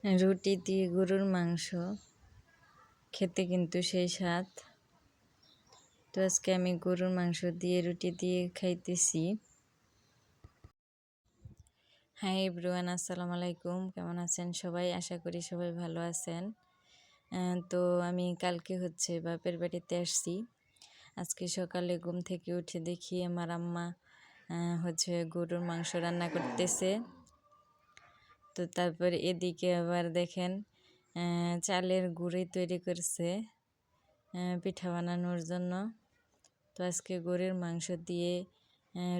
রুটি দিয়ে গরুর মাংস খেতে কিন্তু সেই স্বাদ। তো আজকে আমি গরুর মাংস দিয়ে রুটি দিয়ে খাইতেছি। হাই এভরিওয়ান, আসসালামু আলাইকুম। কেমন আছেন সবাই? আশা করি সবাই ভালো আছেন। তো আমি কালকে বাপের বাড়িতে আসছি। আজকে সকালে ঘুম থেকে উঠে দেখি আমার আম্মা গরুর মাংস রান্না করতেছে। তো তারপর এদিকে আবার দেখেন চালের গুঁড়ি তৈরি করছে পিঠা বানানোর জন্য। তো আজকে গরুর মাংস দিয়ে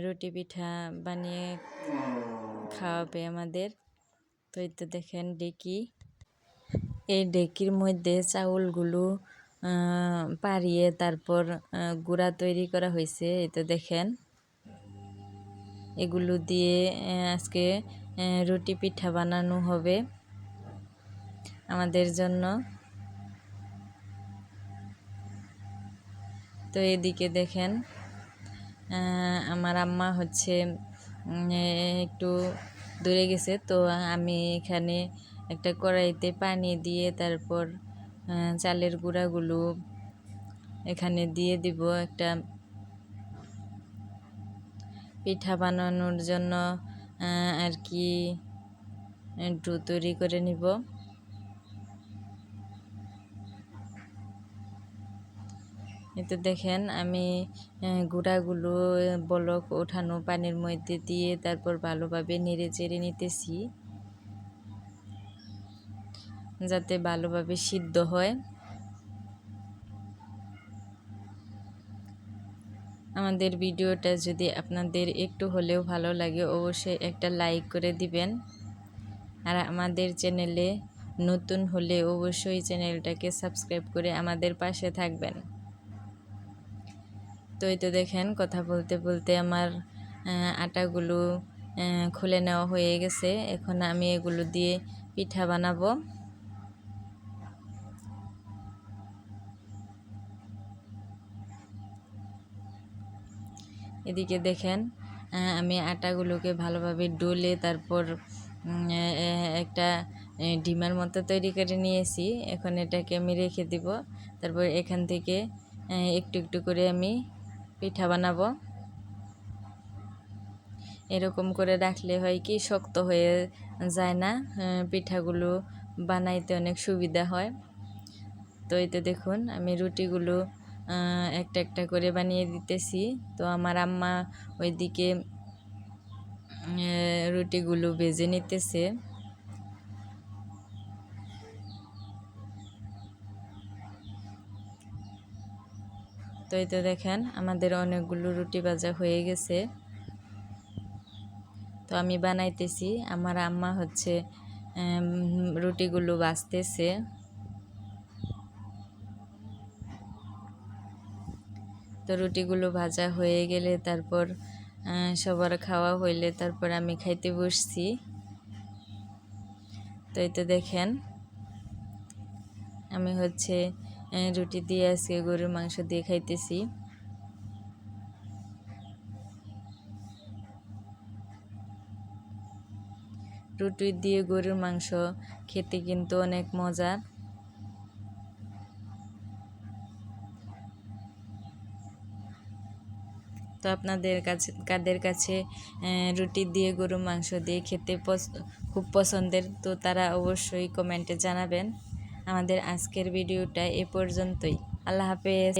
রুটি পিঠা বানিয়ে খাওয়াবে আমাদের। তো এই তো দেখেন ডেকি, এই ডেকির মধ্যে চাউলগুলো পাড়িয়ে তারপর গুঁড়া তৈরি করা হয়েছে। এই তো দেখেন এগুলো দিয়ে আজকে রুটি পিঠা বানানো হবে আমাদের জন্য। তো এদিকে দেখেন আমার আম্মা একটু দূরে গেছে। তো আমি এখানে একটা কড়াইতে পানি দিয়ে তারপর চালের গুঁড়াগুলো এখানে দিয়ে দিব একটা পিঠা বানানোর জন্য আর কি ডো তৈরি করে নিব। এতে দেখেন আমি গুঁড়াগুলো বলক ওঠানো পানির মধ্যে দিয়ে তারপর ভালোভাবে নেড়ে চেড়ে নিতেছি যাতে ভালোভাবে সিদ্ধ হয়। আমাদের ভিডিওটা যদি আপনাদের একটু হলেও ভালো লাগে অবশ্যই একটা লাইক করে দিবেন। আর আমাদের চ্যানেলে নতুন হলে অবশ্যই চ্যানেলটাকে সাবস্ক্রাইব করে আমাদের পাশে থাকবেন। তো এই তো দেখেন কথা বলতে বলতে আমার আটাগুলো খুলে নেওয়া হয়ে গেছে। এখন আমি এগুলো দিয়ে পিঠা বানাবো। এদিকে দেখেন আমি আটাগুলোকে ভালোভাবে ডলে তারপর একটা ডিমের মতো তৈরি করে নিয়েছি। এখন এটাকে আমি রেখে দিব। তারপর এখান থেকে একটু একটু করে আমি পিঠা বানাবো। এরকম করে রাখলে হয় কি শক্ত হয়ে যায় না, পিঠাগুলো বানাইতে অনেক সুবিধা হয়। তো এই তো দেখুন আমি রুটিগুলো একটা একটা করে বানিয়ে দিতেছি। তো আমার আম্মা ওইদিকে রুটিগুলো ভেজে নিতেছে। তো এই তো দেখেন আমাদের অনেকগুলো রুটি ভাজা হয়ে গেছে। তো আমি বানাইতেছি, আমার আম্মা রুটিগুলো ভাজতেছে। তো রুটিগুলো ভাজা হয়ে গেলে তারপর সবার খাওয়া হইলে তারপর আমি খাইতে বসছি। তো এই তো দেখেন আমি রুটি দিয়ে আজকে গরুর মাংস দিয়ে খাইতেছি। রুটি দিয়ে গরুর মাংস খেতে কিন্তু অনেক মজার। তো আপনাদের কাছে কাদের কাছে রুটি দিয়ে গরুর মাংস দিয়ে খেতে খুব পছন্দের, তো তারা অবশ্যই কমেন্টে জানাবেন। আমাদের আজকের ভিডিওটা এ পর্যন্তই। আল্লাহ হাফেজ।